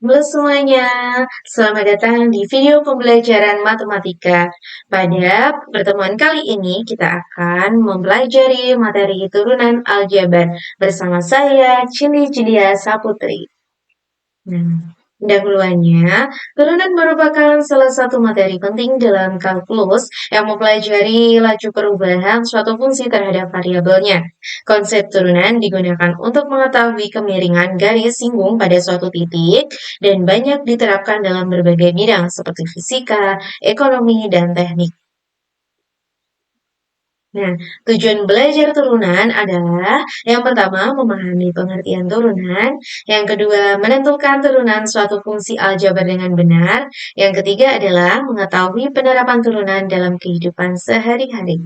Halo semuanya, selamat datang di video pembelajaran matematika. Pada pertemuan kali ini kita akan mempelajari materi turunan aljabar bersama saya, Cindi Julia Saputri. Nah, pendahuluannya, turunan merupakan salah satu materi penting dalam kalkulus yang mempelajari laju perubahan suatu fungsi terhadap variabelnya. Konsep turunan digunakan untuk mengetahui kemiringan garis singgung pada suatu titik dan banyak diterapkan dalam berbagai bidang seperti fisika, ekonomi, dan teknik. Nah, tujuan belajar turunan adalah yang pertama memahami pengertian turunan, yang kedua menentukan turunan suatu fungsi aljabar dengan benar, yang ketiga adalah mengetahui penerapan turunan dalam kehidupan sehari-hari.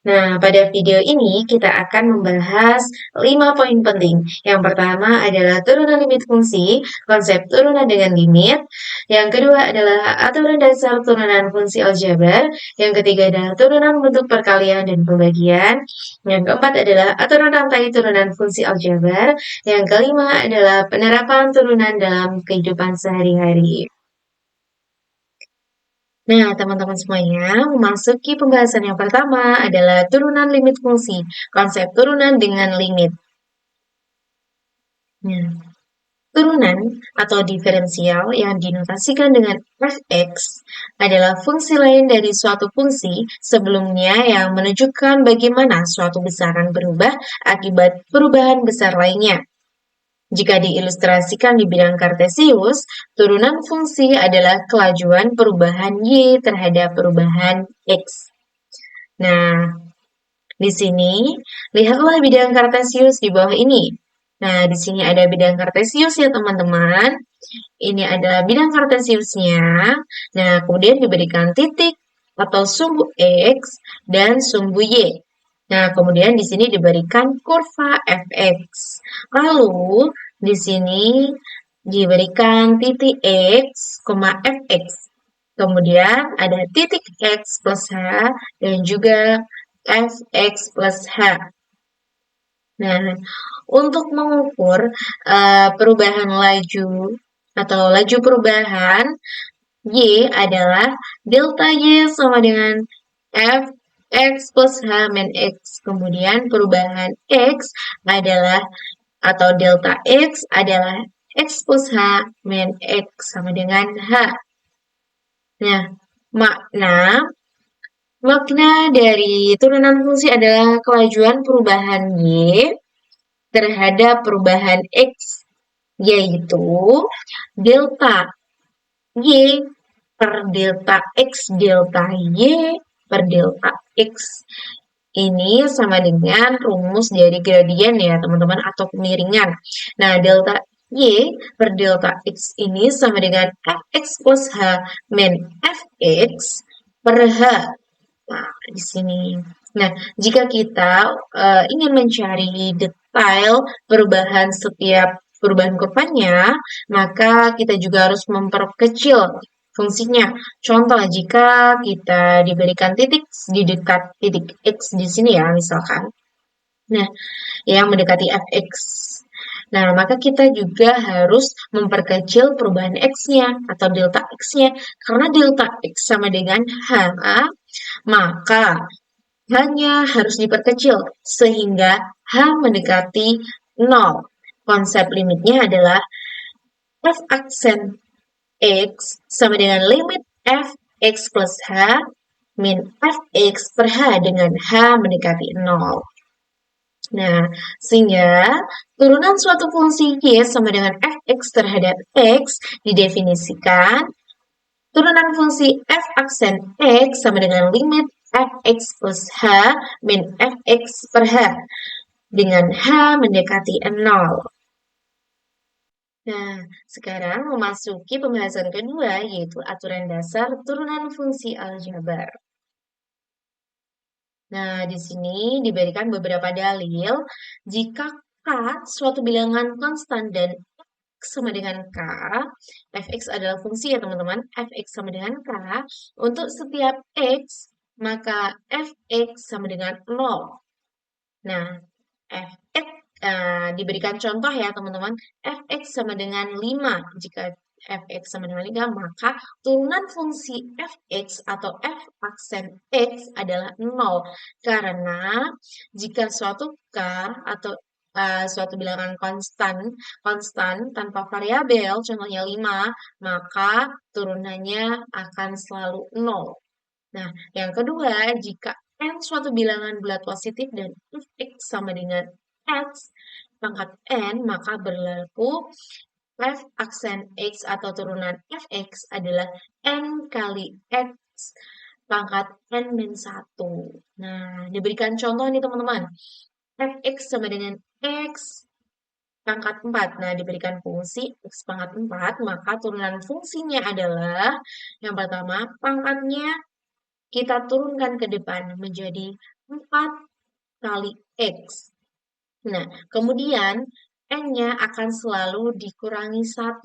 Nah, pada video ini kita akan membahas 5 poin penting. Yang pertama adalah turunan limit fungsi, konsep turunan dengan limit. Yang kedua adalah aturan dasar turunan fungsi aljabar. Yang ketiga adalah turunan bentuk perkalian dan pembagian. Yang keempat adalah aturan rantai turunan fungsi aljabar. Yang kelima adalah penerapan turunan dalam kehidupan sehari-hari. Nah, teman-teman semuanya, memasuki pembahasan yang pertama adalah turunan limit fungsi, konsep turunan dengan limit. Nah, turunan atau diferensial yang dinotasikan dengan fx adalah fungsi lain dari suatu fungsi sebelumnya yang menunjukkan bagaimana suatu besaran berubah akibat perubahan besar lainnya. Jika diilustrasikan di bidang kartesius, turunan fungsi adalah kelajuan perubahan y terhadap perubahan x. Nah, di sini lihatlah bidang kartesius di bawah ini. Nah, di sini ada bidang kartesius ya teman-teman. Ini adalah bidang kartesiusnya. Nah, kemudian diberikan titik atau sumbu x dan sumbu y. Nah, kemudian di sini diberikan kurva fx. Lalu, di sini diberikan titik x, fx. Kemudian ada titik x plus h dan juga fx plus h. Nah, untuk mengukur perubahan laju atau laju perubahan y adalah delta y sama dengan fx plus h min x. Kemudian perubahan x adalah atau delta x adalah x plus h min x sama dengan h. Nah, makna dari turunan fungsi adalah kelajuan perubahan y terhadap perubahan x, yaitu delta y per delta x delta y per delta x. Ini sama dengan rumus dari gradien ya teman-teman atau kemiringan. Nah, delta y per delta x ini sama dengan fx plus h min fx per h. Nah, di sini. Nah, jika kita ingin mencari detail perubahan setiap perubahan kurvanya, maka kita juga harus memperkecil fungsinya. Contoh, jika kita diberikan titik di dekat titik x di sini ya, misalkan. Nah, yang mendekati fx. Nah, maka kita juga harus memperkecil perubahan x-nya atau delta x-nya. Karena delta x sama dengan h, maka hanya harus diperkecil sehingga h mendekati 0. Konsep limitnya adalah f aksen x sama dengan limit fx plus h min fx per h dengan h mendekati 0. Nah, sehingga turunan suatu fungsi y sama dengan fx terhadap x didefinisikan turunan fungsi f aksen x sama dengan limit fx plus h min fx per h dengan h mendekati 0. Nah, sekarang memasuki pembahasan kedua, yaitu aturan dasar turunan fungsi aljabar. Nah, di sini diberikan beberapa dalil jika K suatu bilangan konstan dan X sama dengan K, fx adalah fungsi ya teman-teman, fx sama dengan K, untuk setiap X, maka fx sama dengan 0. Nah, fx Diberikan contoh ya teman-teman, fx sama dengan 5. Jika fx sama dengan 5, maka turunan fungsi fx atau f aksen x adalah 0. Karena jika suatu k atau suatu bilangan konstan tanpa variabel, contohnya 5, maka turunannya akan selalu 0. Nah, yang kedua, jika n suatu bilangan bulat positif dan fx sama dengan x pangkat n, maka berlaku f aksen x atau turunan fx adalah n kali x pangkat n min 1. Nah, diberikan contoh nih teman-teman. Fx sama dengan x pangkat 4. Nah, diberikan fungsi x pangkat 4, maka turunan fungsinya adalah yang pertama, pangkatnya kita turunkan ke depan menjadi 4 kali x. Nah, kemudian n-nya akan selalu dikurangi 1.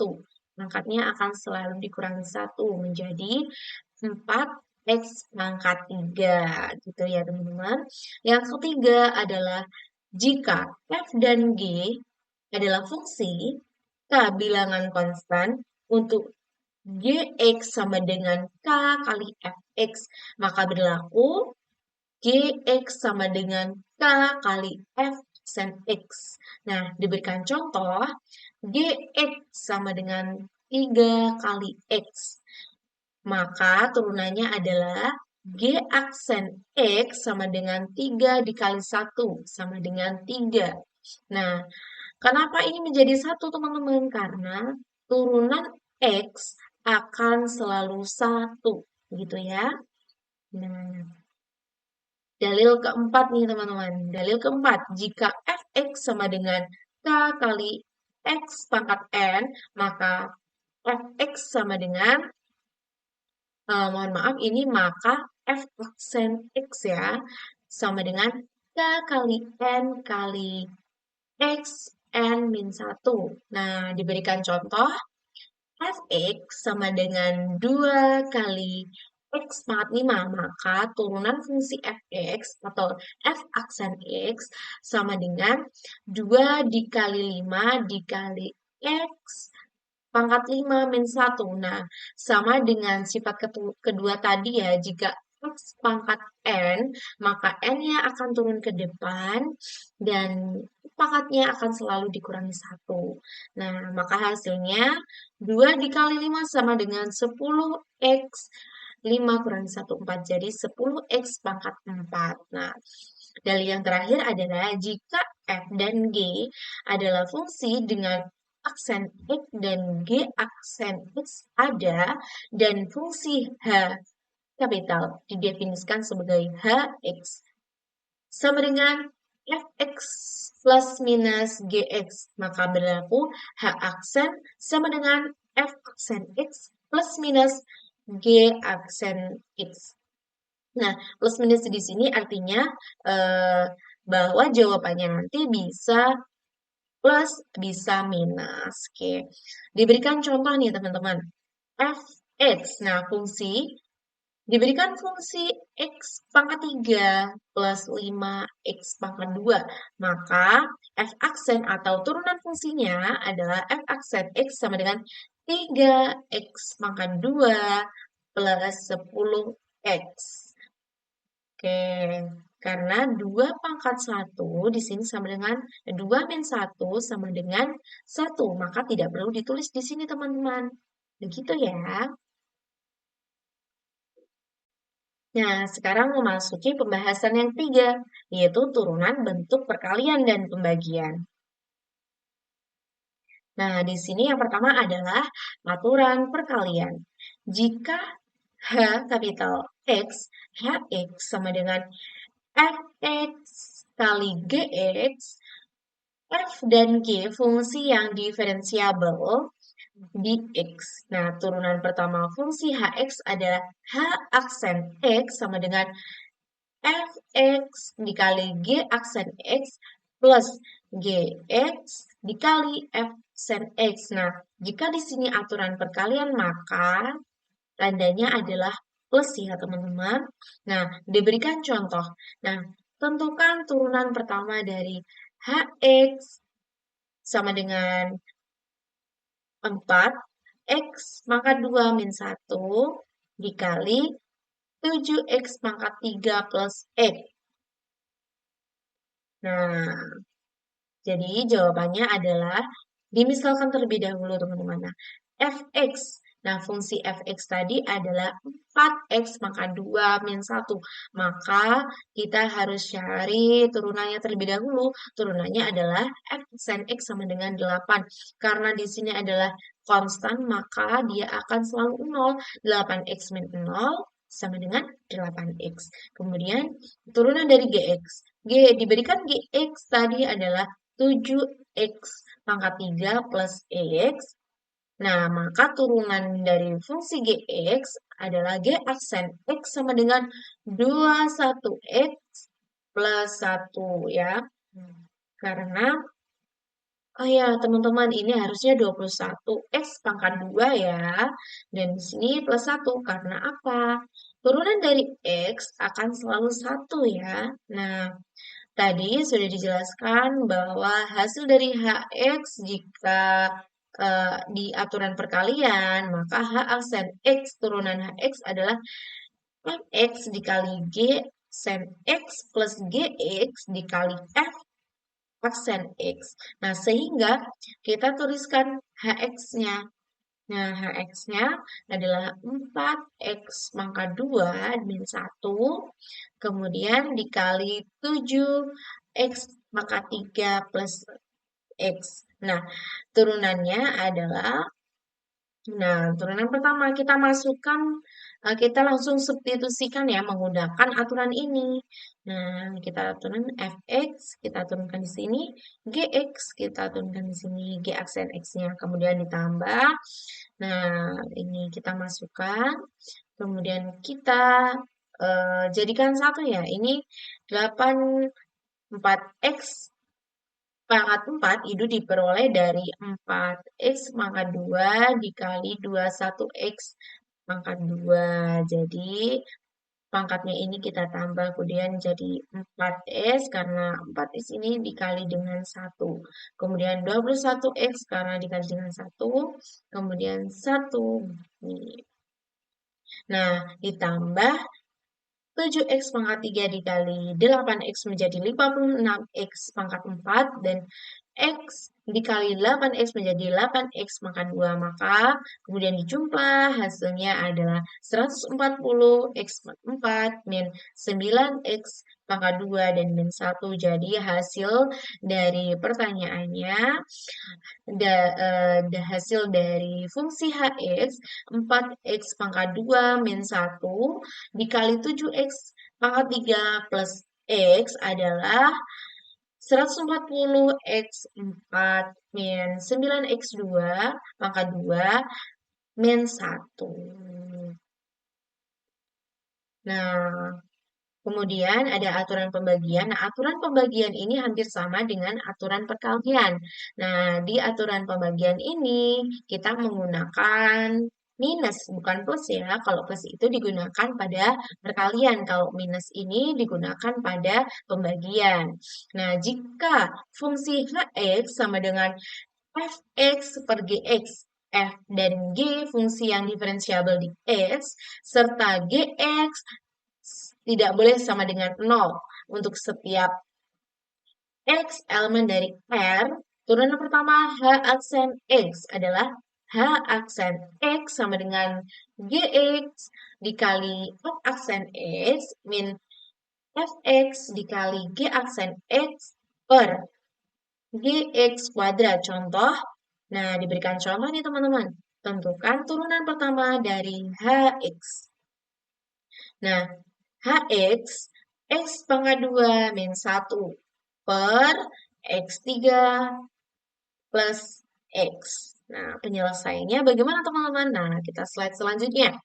Pangkatnya akan selalu dikurangi 1 menjadi 4x pangkat 3. Gitu ya teman-teman. Yang ketiga adalah jika f dan g adalah fungsi k bilangan konstan untuk gx sama dengan k kali fx, maka berlaku gx sama dengan k kali f sin x. Nah, diberikan contoh, gx sama dengan 3 kali x. Maka turunannya adalah g aksen x sama dengan 3 dikali 1 sama dengan 3. Nah, kenapa ini menjadi 1 teman-teman? Karena turunan x akan selalu 1 gitu ya. Nah, dalil keempat nih teman-teman. Dalil keempat, jika fx sama dengan k kali x pangkat n, maka fx sama dengan, mohon maaf ini maka f aksen x ya, sama dengan k kali n kali x n min 1. Nah, diberikan contoh, fx sama dengan 2 kali x pangkat 5, maka turunan fungsi fx atau f aksen x sama dengan 2 dikali 5 dikali x pangkat 5 min 1. Nah, sama dengan sifat kedua tadi ya, jika x pangkat n, maka n-nya akan turun ke depan dan pangkatnya akan selalu dikurangi 1. Nah, maka hasilnya 2 dikali 5 sama dengan 10x. 5 kurangi 1, 4. Jadi 10x pangkat 4. Nah, dalil yang terakhir adalah jika f dan g adalah fungsi dengan aksen x dan g aksen x ada dan fungsi h kapital didefinisikan sebagai hx sama dengan fx plus minus gx, maka berlaku h aksen sama dengan f aksen x plus minus g aksen x. Nah, plus minus di sini artinya bahwa jawabannya nanti bisa plus, bisa minus. Oke. Diberikan contoh nih teman-teman. fx, nah fungsi diberikan fungsi x pangkat 3 plus 5x pangkat 2. Maka f aksen atau turunan fungsinya adalah f aksen x sama dengan 3x pangkat 2 plus 10x. Oke, karena 2 pangkat 1 di sini sama dengan 2 min 1 sama dengan 1, maka tidak perlu ditulis di sini teman-teman. Begitu ya. Nah, sekarang memasuki pembahasan yang ketiga, yaitu turunan bentuk perkalian dan pembagian. Nah, di sini yang pertama adalah aturan perkalian. Jika H kapital X, Hx sama dengan Fx kali Gx, F dan G fungsi yang diferensiabel di X. Nah, turunan pertama fungsi Hx adalah H aksen X sama dengan Fx dikali G aksen X plus Gx dikali F sen X. Nah, jika di sini aturan perkalian, maka tandanya adalah plus ya teman-teman. Nah, diberikan contoh. Nah, tentukan turunan pertama dari Hx sama dengan 4, X pangkat 2 min 1 dikali 7X pangkat 3 plus X. Nah, jadi jawabannya adalah dimisalkan terlebih dahulu teman-teman. Nah, fx. Nah, fungsi fx tadi adalah 4x pangkat 2 min 1. Maka kita harus cari turunannya terlebih dahulu. Turunannya adalah f sin x sama dengan 8. Karena di sini adalah konstan, maka dia akan selalu 0. 8x min 0 sama dengan 8x. Kemudian turunan dari gx. Diberikan gx tadi adalah 7x pangkat 3 plus x. Nah, maka turunan dari fungsi gx adalah g aksen x sama dengan 21x plus 1 ya. Karena, oh ya teman-teman ini harusnya 21x pangkat 2 ya. Dan di sini plus 1 karena apa? Turunan dari x akan selalu 1 ya. Nah, tadi sudah dijelaskan bahwa hasil dari HX jika di aturan perkalian, maka H aksen X turunan HX adalah Fx dikali G sen X plus GX dikali F aksen X. Nah, sehingga kita tuliskan HX-nya. Nah, HX-nya adalah 4X pangkat 2 min 1, kemudian dikali 7X pangkat 3 plus X. Nah, turunannya adalah, turunan pertama kita masukkan, kita langsung substitusikan ya menggunakan aturan ini. Nah, kita turun fx, kita turunkan di sini, gx, kita turunkan di sini, g aksen x-nya, kemudian ditambah. Nah, ini kita masukkan, kemudian kita jadikan satu ya. Ini 4x pangkat 4 itu diperoleh dari 4x pangkat 2 dikali 21x pangkat 2. Jadi pangkatnya ini kita tambah kemudian jadi 4s karena 4s ini dikali dengan 1. Kemudian 21x karena dikali dengan 1. Kemudian 1. Nah, ditambah 7x pangkat 3 dikali 8x menjadi 56x pangkat 4 dan x dikali 8x menjadi 8x pangkat 2. Maka kemudian dijumlah hasilnya adalah 140x pangkat 4 min 9x pangkat 2 dan min 1. Jadi hasil dari pertanyaannya hasil dari fungsi hx 4x pangkat 2 min 1 dikali 7x pangkat 3 plus x adalah 140x 4 min 9x 2 pangkat 2 min 1. Nah, kemudian ada aturan pembagian. Nah, aturan pembagian ini hampir sama dengan aturan perkalian. Nah, di aturan pembagian ini kita menggunakan minus, bukan plus ya. Kalau plus itu digunakan pada perkalian. Kalau minus ini digunakan pada pembagian. Nah, jika fungsi Hx sama dengan Fx per Gx, F dan G fungsi yang diferensiabel di X, serta Gx tidak boleh sama dengan 0. Untuk setiap X elemen dari R, turunan pertama H aksen X adalah H aksen X sama dengan Gx dikali F aksen X min Fx dikali G aksen X per Gx kuadrat. Contoh, nah diberikan contoh nih teman-teman. Tentukan turunan pertama dari Hx. Nah, Hx, X pangkat 2 min 1 per X3 plus X. Nah, penyelesaiannya bagaimana teman-teman? Nah, kita slide selanjutnya.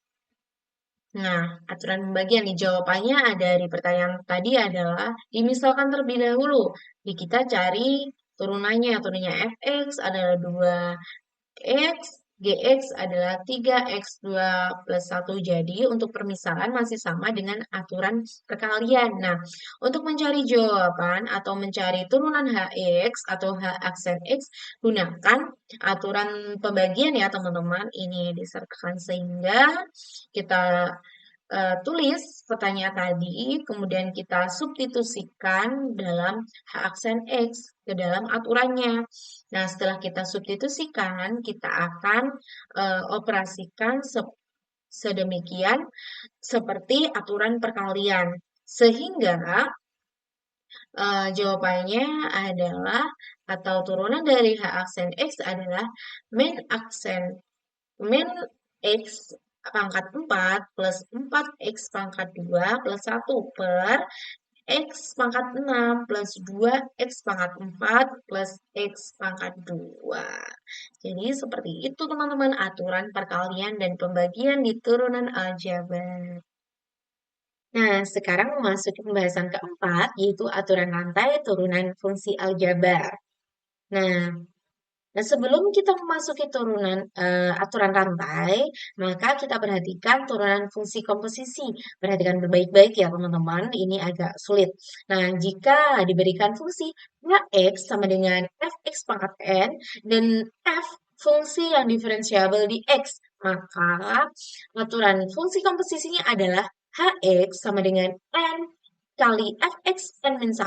Nah, aturan pembagian nih jawabannya ada di pertanyaan tadi adalah dimisalkan terlebih dahulu. Jadi kita cari turunannya. Turunannya fx adalah 2x GX adalah 3X2 plus 1. Jadi untuk permisalan masih sama dengan aturan perkalian. Nah, untuk mencari jawaban atau mencari turunan HX atau H aksen X, gunakan aturan pembagian ya teman-teman. Ini disertakan sehingga kita tulis pertanyaan tadi, kemudian kita substitusikan dalam H aksen X ke dalam aturannya. Nah, setelah kita substitusikan, kita akan operasikan sedemikian seperti aturan perkalian. Sehingga jawabannya adalah atau turunan dari H aksen X adalah min X pangkat 4 plus 4X pangkat 2 plus 1 per X pangkat 6 plus 2X pangkat 4 plus X pangkat 2. Jadi seperti itu teman-teman aturan perkalian dan pembagian di turunan aljabar. Nah, sekarang memasuki pembahasan keempat, yaitu aturan rantai turunan fungsi aljabar. Nah, sebelum kita memasuki aturan rantai, maka kita perhatikan turunan fungsi komposisi. Perhatikan baik-baik ya teman-teman, ini agak sulit. Nah, jika diberikan fungsi H(x) sama dengan Fx pangkat n dan F fungsi yang diferensiabel di X, maka aturan fungsi komposisinya adalah Hx sama dengan n kali Fx n-1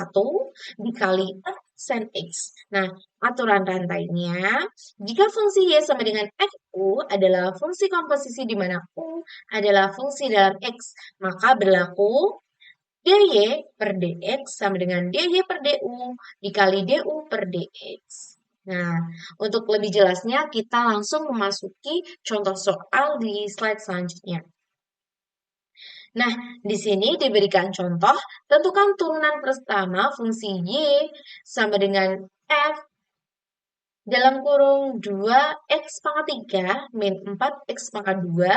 dikali F sin X. Nah, aturan rantainya, jika fungsi Y sama dengan Fu adalah fungsi komposisi di mana U adalah fungsi dalam X, maka berlaku dy per dx sama dengan dy per du dikali du per dx. Nah, untuk lebih jelasnya kita langsung memasuki contoh soal di slide selanjutnya. Nah, di sini diberikan contoh, tentukan turunan pertama fungsi Y sama dengan F dalam kurung 2X pangkat 3 min 4X pangkat 2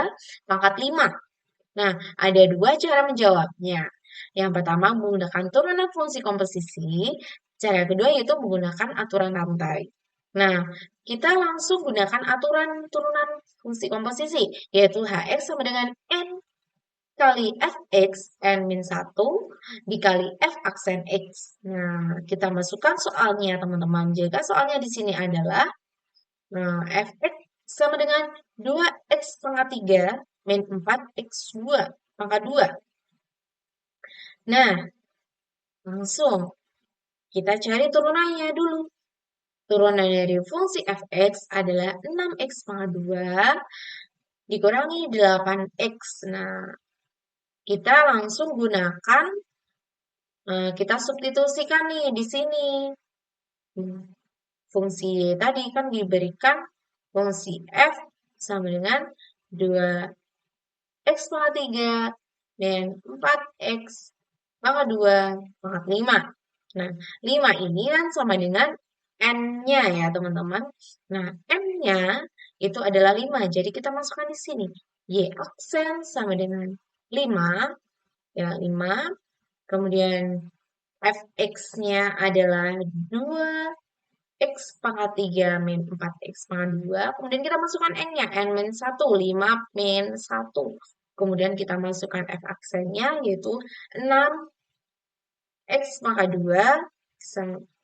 pangkat 5. Nah, ada dua cara menjawabnya. Yang pertama menggunakan turunan fungsi komposisi, cara kedua yaitu menggunakan aturan rantai. Nah, kita langsung gunakan aturan turunan fungsi komposisi, yaitu Hx sama dengan N kali Fx n-1 dikali F aksen X. Nah, kita masukkan soalnya teman-teman. Jika soalnya di sini adalah Fx sama dengan 2x pangkat 3 min 4x2 pangkat 2. Nah, langsung kita cari turunannya dulu. Turunan dari fungsi Fx adalah 6x pangkat 2 dikurangi 8x. Nah, kita langsung gunakan, kita substitusikan nih di sini. Fungsi tadi kan diberikan fungsi F sama dengan 2x pangkat 3 dan 4x pangkat 2 pangkat 5. Nah, 5 ini kan sama dengan N-nya ya teman-teman. Nah, N-nya itu adalah 5, jadi kita masukkan di sini. Y aksen sama dengan 5, ya 5. Kemudian Fx-nya adalah 2x pangkat 3 min 4x pangkat 2. Kemudian kita masukkan N-nya, N-1, 5 min 1. Kemudian kita masukkan F aksennya, yaitu 6x pangkat 2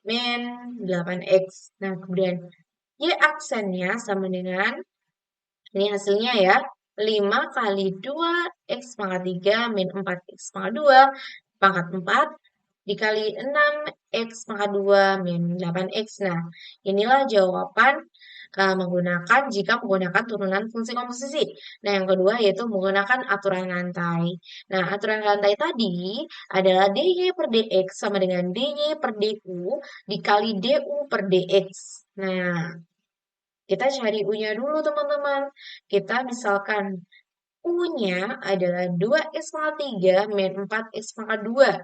min 8x. Nah, kemudian Y aksennya sama dengan, ini hasilnya ya, 5 kali 2x pangkat 3 min 4x pangkat 2 pangkat 4 dikali 6x pangkat 2 min 8x. Nah, inilah jawaban jika menggunakan turunan fungsi komposisi. Nah, yang kedua yaitu menggunakan aturan rantai. Nah, aturan rantai tadi adalah dy per dx sama dengan dy per du dikali du per dx. Nah, kita cari U-nya dulu teman-teman. Kita misalkan U-nya adalah 2x pangkat 3 min 4x pangkat 2.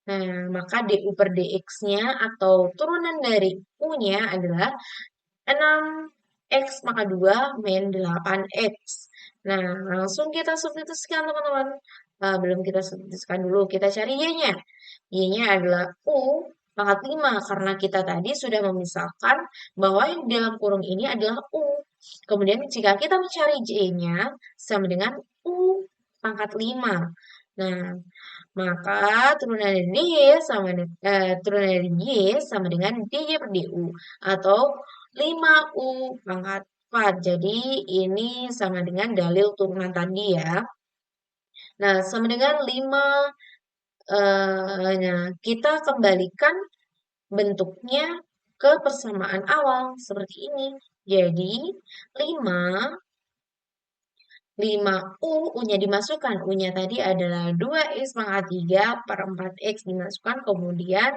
Nah, maka du per dx-nya atau turunan dari U-nya adalah 6x pangkat 2 min 8x. Nah, langsung kita substitusikan teman-teman. Belum kita substitusikan dulu, kita cari Y-nya. Y-nya adalah U pangkat 5 karena kita tadi sudah memisahkan bahwa yang di dalam kurung ini adalah U. Kemudian jika kita mencari J-nya sama dengan U pangkat 5. Nah, maka turunan dari turunan dari Y sama dengan DY per DU atau 5U pangkat 4. Jadi ini sama dengan dalil turunan tadi ya. Nah, sama dengan 5, nah, kita kembalikan bentuknya ke persamaan awal seperti ini. Jadi 5 5U, U-nya dimasukkan. U-nya tadi adalah 2X pangkat 3 per 4X dimasukkan. Kemudian,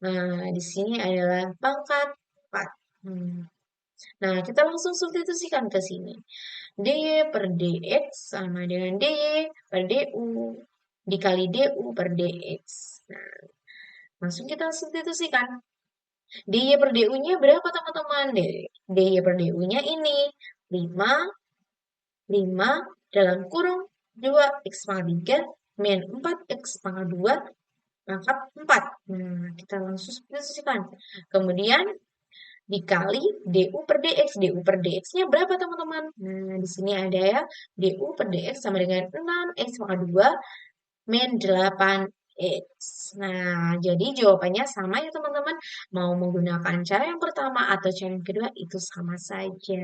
nah, di sini adalah pangkat 4. Nah, kita langsung substitusikan ke sini. DY per DX sama dengan DY per DU dikali DU per DX. Nah, langsung kita substitusikan. DY per DU-nya berapa teman-teman? DY per DU-nya ini 5 5 dalam kurung 2x pangkat 3 min 4x pangkat 2 pangkat 4. Nah, kita langsung substitusikan. Kemudian dikali du per dx. Du per dx-nya berapa teman-teman? Nah, di sini ada ya. Du per dx sama dengan 6x pangkat 2 min 8x. Nah, jadi jawabannya sama ya teman-teman. Mau menggunakan cara yang pertama atau cara yang kedua itu sama saja.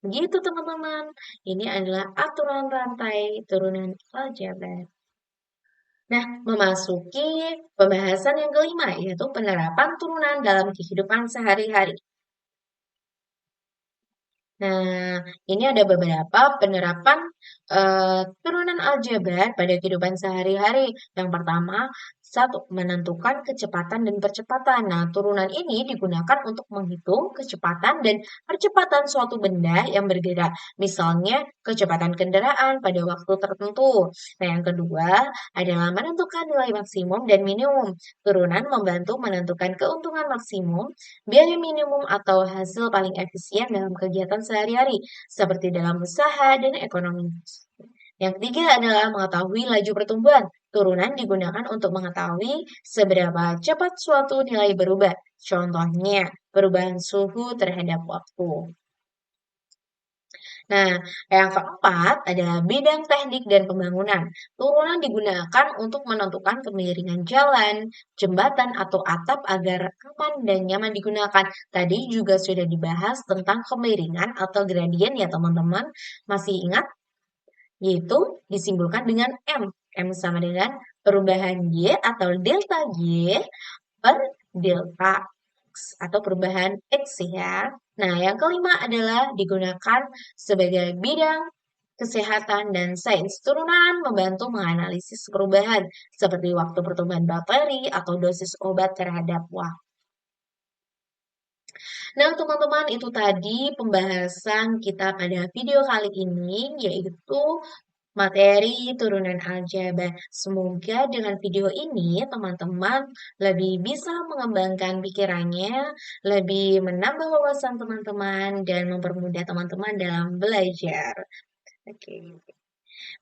Begitu teman-teman. Ini adalah aturan rantai turunan aljabar. Nah, memasuki pembahasan yang kelima, yaitu penerapan turunan dalam kehidupan sehari-hari. Nah, ini ada beberapa penerapan turunan aljabar pada kehidupan sehari-hari. Yang pertama, satu, menentukan kecepatan dan percepatan. Nah, turunan ini digunakan untuk menghitung kecepatan dan percepatan suatu benda yang bergerak. Misalnya, kecepatan kendaraan pada waktu tertentu. Nah, yang kedua adalah menentukan nilai maksimum dan minimum. Turunan membantu menentukan keuntungan maksimum, biaya minimum atau hasil paling efisien dalam kegiatan sehari-hari, seperti dalam usaha dan ekonomi. Yang ketiga adalah mengetahui laju pertumbuhan. Turunan digunakan untuk mengetahui seberapa cepat suatu nilai berubah. Contohnya, perubahan suhu terhadap waktu. Nah, yang keempat adalah bidang teknik dan pembangunan. Turunan digunakan untuk menentukan kemiringan jalan, jembatan, atau atap agar aman dan nyaman digunakan. Tadi juga sudah dibahas tentang kemiringan atau gradien ya teman-teman. Masih ingat? Yaitu disimbolkan dengan M. M sama dengan perubahan Y atau delta Y per delta X atau perubahan X ya. Nah, yang kelima adalah digunakan sebagai bidang kesehatan dan sains. Turunan membantu menganalisis perubahan seperti waktu pertumbuhan bakteri atau dosis obat terhadap waktu. Nah, teman-teman, itu tadi pembahasan kita pada video kali ini, yaitu materi turunan aljabar. Semoga dengan video ini teman-teman lebih bisa mengembangkan pikirannya, lebih menambah wawasan teman-teman, dan mempermudah teman-teman dalam belajar. Oke,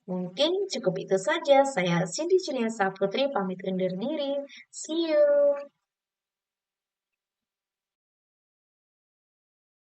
mungkin cukup itu saja. Saya Cindy Juliasa Putri pamit undur diri. See you.